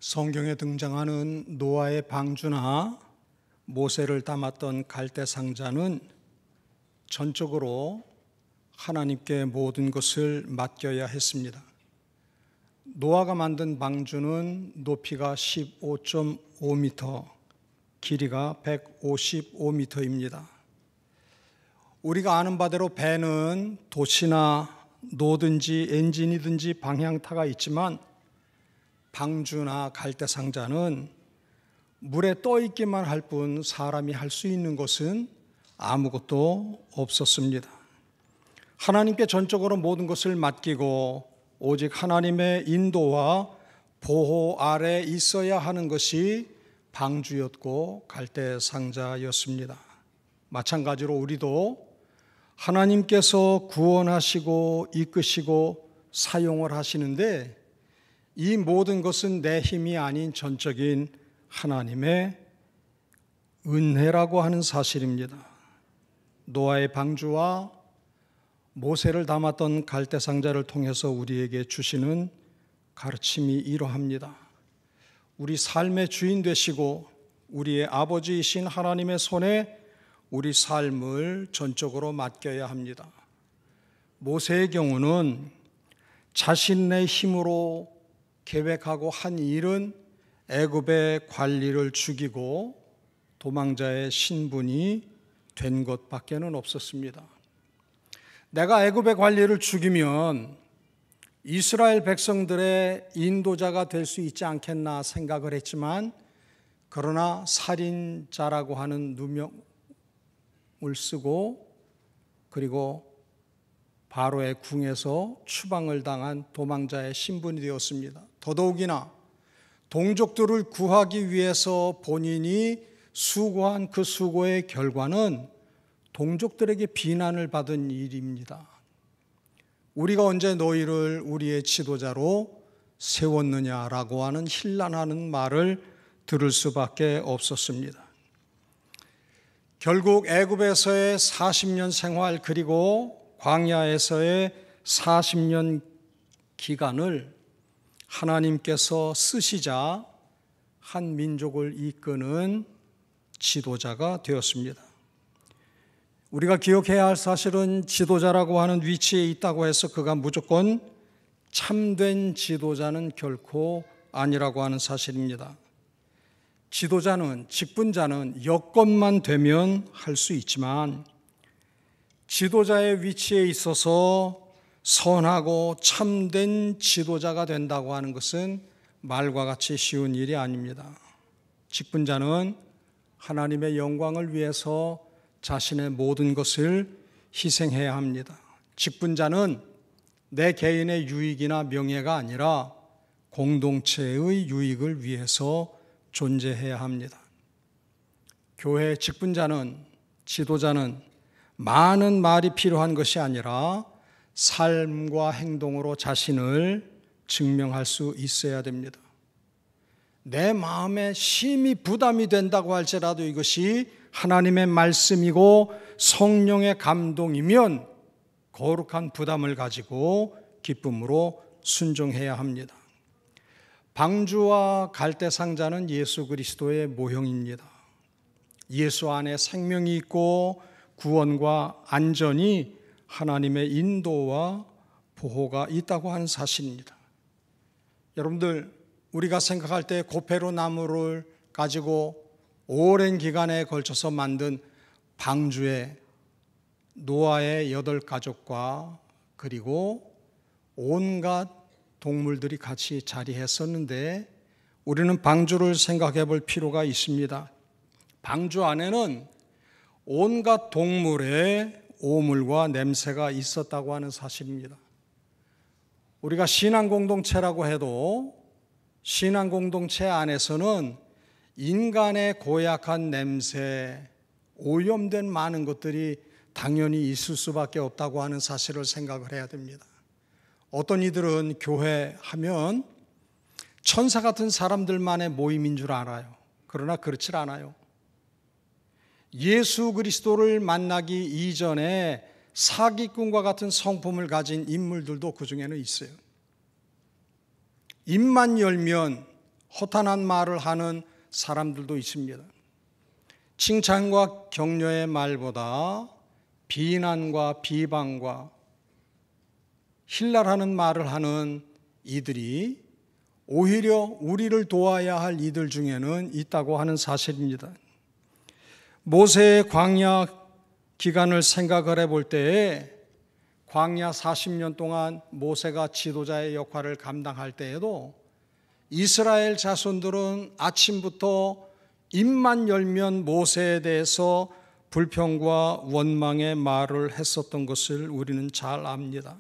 성경에 등장하는 노아의 방주나 모세를 담았던 갈대 상자는 전적으로 하나님께 모든 것을 맡겨야 했습니다. 노아가 만든 방주는 높이가 15.5m, 길이가 155m입니다. 우리가 아는 바대로 배는 돛이나 노든지 엔진이든지 방향타가 있지만 방주나 갈대상자는 물에 떠 있기만 할 뿐 사람이 할 수 있는 것은 아무것도 없었습니다. 하나님께 전적으로 모든 것을 맡기고 오직 하나님의 인도와 보호 아래 있어야 하는 것이 방주였고 갈대상자였습니다. 마찬가지로 우리도 하나님께서 구원하시고 이끄시고 사용을 하시는데 이 모든 것은 내 힘이 아닌 전적인 하나님의 은혜라고 하는 사실입니다. 노아의 방주와 모세를 담았던 갈대상자를 통해서 우리에게 주시는 가르침이 이러합니다. 우리 삶의 주인 되시고 우리의 아버지이신 하나님의 손에 우리 삶을 전적으로 맡겨야 합니다. 모세의 경우는 자신의 힘으로 계획하고 한 일은 애굽의 관리를 죽이고 도망자의 신분이 된 것밖에는 없었습니다. 내가 애굽의 관리를 죽이면 이스라엘 백성들의 인도자가 될 수 있지 않겠나 생각을 했지만 그러나 살인자라고 하는 누명을 쓰고 그리고 바로의 궁에서 추방을 당한 도망자의 신분이 되었습니다. 더더욱이나 동족들을 구하기 위해서 본인이 수고한 그 수고의 결과는 동족들에게 비난을 받은 일입니다. 우리가 언제 너희를 우리의 지도자로 세웠느냐라고 하는 힐난하는 말을 들을 수밖에 없었습니다. 결국 애굽에서의 40년 생활 그리고 광야에서의 40년 기간을 하나님께서 쓰시자 한 민족을 이끄는 지도자가 되었습니다. 우리가 기억해야 할 사실은 지도자라고 하는 위치에 있다고 해서 그가 무조건 참된 지도자는 결코 아니라고 하는 사실입니다. 지도자는, 직분자는 여건만 되면 할 수 있지만 지도자의 위치에 있어서 선하고 참된 지도자가 된다고 하는 것은 말과 같이 쉬운 일이 아닙니다. 직분자는 하나님의 영광을 위해서 자신의 모든 것을 희생해야 합니다. 직분자는 내 개인의 유익이나 명예가 아니라 공동체의 유익을 위해서 존재해야 합니다. 교회 직분자는, 지도자는 많은 말이 필요한 것이 아니라 삶과 행동으로 자신을 증명할 수 있어야 됩니다. 내 마음에 심히 부담이 된다고 할지라도 이것이 하나님의 말씀이고 성령의 감동이면 거룩한 부담을 가지고 기쁨으로 순종해야 합니다. 방주와 갈대상자는 예수 그리스도의 모형입니다. 예수 안에 생명이 있고 구원과 안전이 하나님의 인도와 보호가 있다고 하는 사실입니다. 여러분들, 우리가 생각할 때 고페로 나무를 가지고 오랜 기간에 걸쳐서 만든 방주에 노아의 8가족과 그리고 온갖 동물들이 같이 자리했었는데 우리는 방주를 생각해 볼 필요가 있습니다. 방주 안에는 온갖 동물의 오물과 냄새가 있었다고 하는 사실입니다. 우리가 신앙공동체라고 해도 신앙공동체 안에서는 인간의 고약한 냄새, 오염된 많은 것들이 당연히 있을 수밖에 없다고 하는 사실을 생각을 해야 됩니다. 어떤 이들은 교회 하면 천사 같은 사람들만의 모임인 줄 알아요. 그러나 그렇지 않아요. 예수 그리스도를 만나기 이전에 사기꾼과 같은 성품을 가진 인물들도 그 중에는 있어요. 입만 열면 허탄한 말을 하는 사람들도 있습니다. 칭찬과 격려의 말보다 비난과 비방과 힐날하는 말을 하는 이들이 오히려 우리를 도와야 할 이들 중에는 있다고 하는 사실입니다. 모세의 광야 기간을 생각을 해볼 때에 광야 40년 동안 모세가 지도자의 역할을 감당할 때에도 이스라엘 자손들은 아침부터 입만 열면 모세에 대해서 불평과 원망의 말을 했었던 것을 우리는 잘 압니다.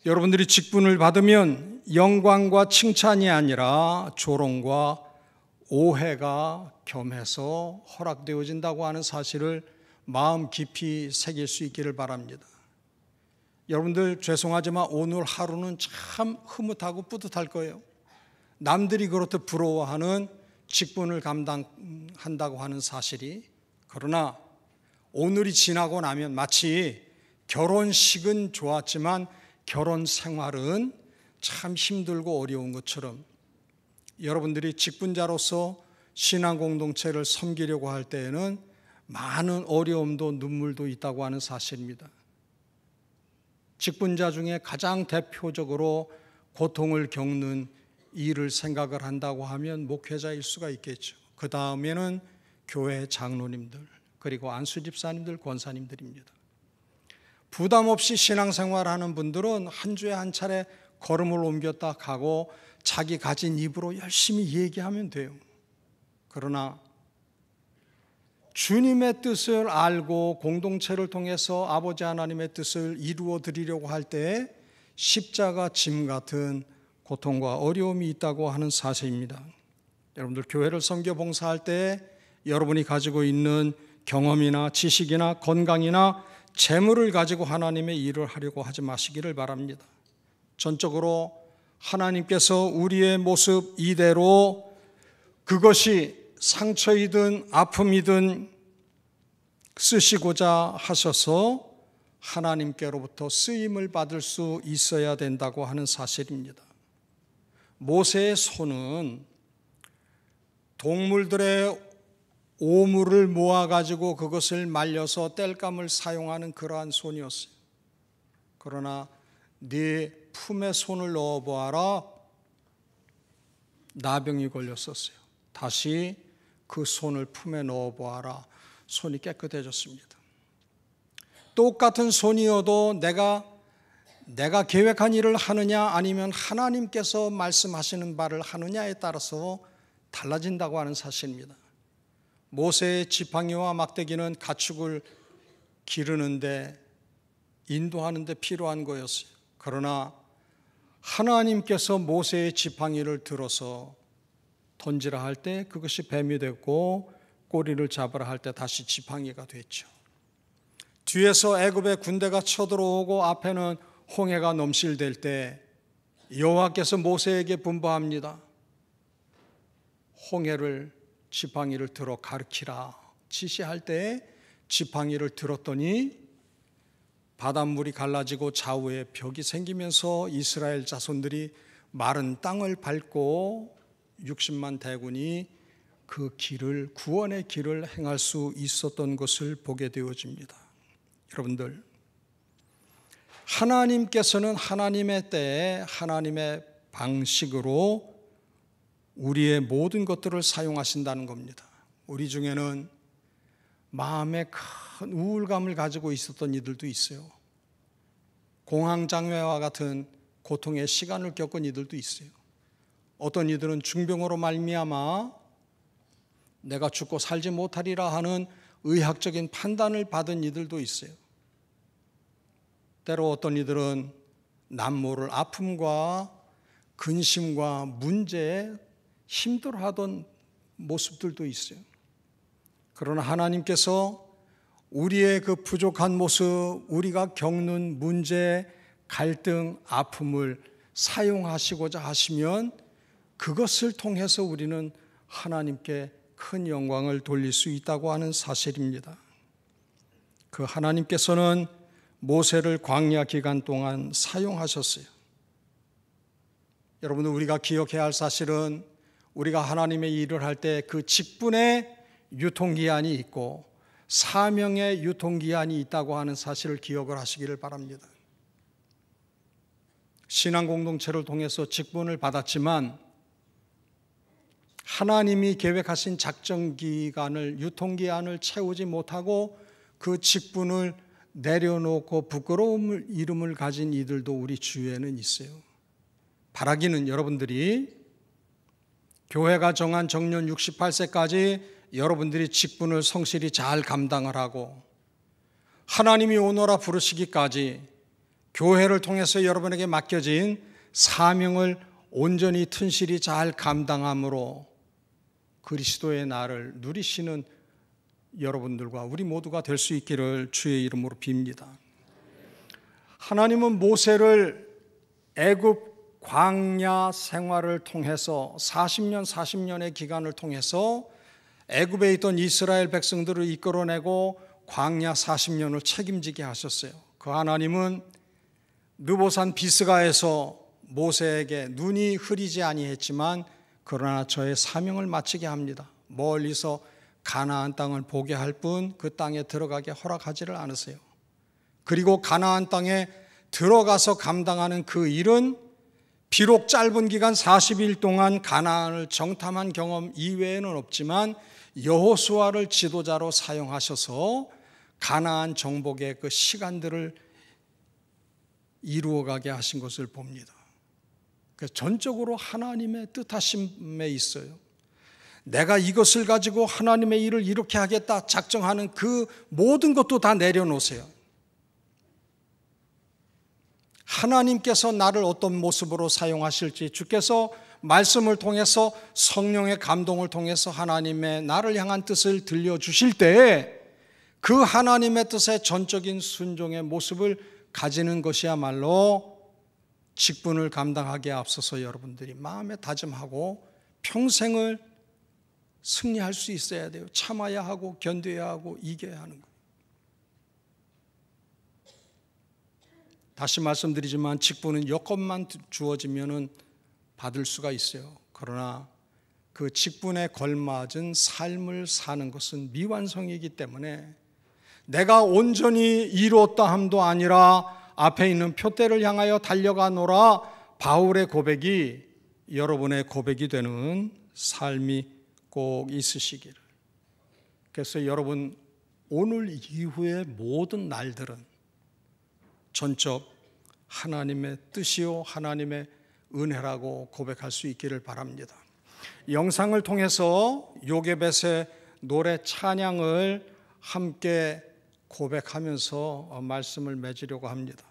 여러분들이 직분을 받으면 영광과 칭찬이 아니라 조롱과 오해가 겸해서 허락되어진다고 하는 사실을 마음 깊이 새길 수 있기를 바랍니다. 여러분들 죄송하지만 오늘 하루는 참 흐뭇하고 뿌듯할 거예요. 남들이 그렇듯 부러워하는 직분을 감당한다고 하는 사실이. 그러나 오늘이 지나고 나면 마치 결혼식은 좋았지만 결혼 생활은 참 힘들고 어려운 것처럼 여러분들이 직분자로서 신앙 공동체를 섬기려고 할 때에는 많은 어려움도 눈물도 있다고 하는 사실입니다. 직분자 중에 가장 대표적으로 고통을 겪는 일을 생각을 한다고 하면 목회자일 수가 있겠죠. 그 다음에는 교회 장로님들, 그리고 안수 집사님들, 권사님들입니다. 부담 없이 신앙생활하는 분들은 한 주에 한 차례 걸음을 옮겼다 가고 자기 가진 입으로 열심히 얘기하면 돼요. 그러나 주님의 뜻을 알고 공동체를 통해서 아버지 하나님의 뜻을 이루어 드리려고 할 때 십자가 짐 같은 고통과 어려움이 있다고 하는 사실입니다. 여러분들 교회를 섬겨 봉사할 때 여러분이 가지고 있는 경험이나 지식이나 건강이나 재물을 가지고 하나님의 일을 하려고 하지 마시기를 바랍니다. 전적으로 하나님께서 우리의 모습 이대로 그것이 상처이든 아픔이든 쓰시고자 하셔서 하나님께로부터 쓰임을 받을 수 있어야 된다고 하는 사실입니다. 모세의 손은 동물들의 오물을 모아가지고 그것을 말려서 땔감을 사용하는 그러한 손이었어요. 그러나 네 품에 손을 넣어보아라, 나병이 걸렸었어요. 다시 그 손을 품에 넣어보아라, 손이 깨끗해졌습니다. 똑같은 손이어도 내가 계획한 일을 하느냐 아니면 하나님께서 말씀하시는 바를 하느냐에 따라서 달라진다고 하는 사실입니다. 모세의 지팡이와 막대기는 가축을 기르는데 인도하는 데 필요한 거였어요. 그러나 하나님께서 모세의 지팡이를 들어서 던지라 할 때 그것이 뱀이 됐고 꼬리를 잡으라 할 때 다시 지팡이가 됐죠. 뒤에서 애굽의 군대가 쳐들어오고 앞에는 홍해가 넘실댈 때 여호와께서 모세에게 분부합니다. 홍해를 지팡이를 들어 가르치라 지시할 때 지팡이를 들었더니 바닷물이 갈라지고 좌우에 벽이 생기면서 이스라엘 자손들이 마른 땅을 밟고 60만 대군이 그 길을, 구원의 길을 행할 수 있었던 것을 보게 되어집니다. 여러분들, 하나님께서는 하나님의 때에 하나님의 방식으로 우리의 모든 것들을 사용하신다는 겁니다. 우리 중에는 마음에 큰 우울감을 가지고 있었던 이들도 있어요. 공황장애와 같은 고통의 시간을 겪은 이들도 있어요. 어떤 이들은 중병으로 말미암아 내가 죽고 살지 못하리라 하는 의학적인 판단을 받은 이들도 있어요. 때로 어떤 이들은 남모를 아픔과 근심과 문제에 힘들어하던 모습들도 있어요. 그러나 하나님께서 우리의 그 부족한 모습, 우리가 겪는 문제, 갈등, 아픔을 사용하시고자 하시면 그것을 통해서 우리는 하나님께 큰 영광을 돌릴 수 있다고 하는 사실입니다. 그 하나님께서는 모세를 광야 기간 동안 사용하셨어요. 여러분들, 우리가 기억해야 할 사실은 우리가 하나님의 일을 할 때 그 직분의 유통기한이 있고 사명의 유통기한이 있다고 하는 사실을 기억을 하시기를 바랍니다. 신앙 공동체를 통해서 직분을 받았지만 하나님이 계획하신 작정 기간을, 유통기한을 채우지 못하고 그 직분을 내려놓고 부끄러움을 이름을 가진 이들도 우리 주위에는 있어요. 바라기는 여러분들이 교회가 정한 정년 68세까지 여러분들이 직분을 성실히 잘 감당을 하고 하나님이 오너라 부르시기까지 교회를 통해서 여러분에게 맡겨진 사명을 온전히 튼실히 잘 감당함으로 그리스도의 날을 누리시는 여러분들과 우리 모두가 될 수 있기를 주의 이름으로 빕니다. 하나님은 모세를 애굽 광야 생활을 통해서 40년의 기간을 통해서 애굽에 있던 이스라엘 백성들을 이끌어내고 광야 40년을 책임지게 하셨어요. 그 하나님은 느보산 비스가에서 모세에게 눈이 흐리지 아니했지만 그러나 저의 사명을 마치게 합니다. 멀리서 가나안 땅을 보게 할 뿐 그 땅에 들어가게 허락하지를 않으세요. 그리고 가나안 땅에 들어가서 감당하는 그 일은 비록 짧은 기간 40일 동안 가나안을 정탐한 경험 이외에는 없지만 여호수아를 지도자로 사용하셔서 가나안 정복의 그 시간들을 이루어가게 하신 것을 봅니다. 그래서 전적으로 하나님의 뜻하심에 있어요. 내가 이것을 가지고 하나님의 일을 이렇게 하겠다 작정하는 그 모든 것도 다 내려놓으세요. 하나님께서 나를 어떤 모습으로 사용하실지, 주께서 말씀을 통해서 성령의 감동을 통해서 하나님의 나를 향한 뜻을 들려주실 때에 그 하나님의 뜻의 전적인 순종의 모습을 가지는 것이야말로 직분을 감당하기에 앞서서 여러분들이 마음에 다짐하고 평생을 승리할 수 있어야 돼요. 참아야 하고 견뎌야 하고 이겨야 하는 거예요. 다시 말씀드리지만 직분은 여건만 주어지면 받을 수가 있어요. 그러나 그 직분에 걸맞은 삶을 사는 것은 미완성이기 때문에 내가 온전히 이루었다 함도 아니라 앞에 있는 표대를 향하여 달려가노라, 바울의 고백이 여러분의 고백이 되는 삶이 꼭 있으시기를. 그래서 여러분, 오늘 이후의 모든 날들은 전적 하나님의 뜻이요 하나님의 은혜라고 고백할 수 있기를 바랍니다. 영상을 통해서 요게벳의 노래 찬양을 함께 고백하면서 말씀을 맺으려고 합니다.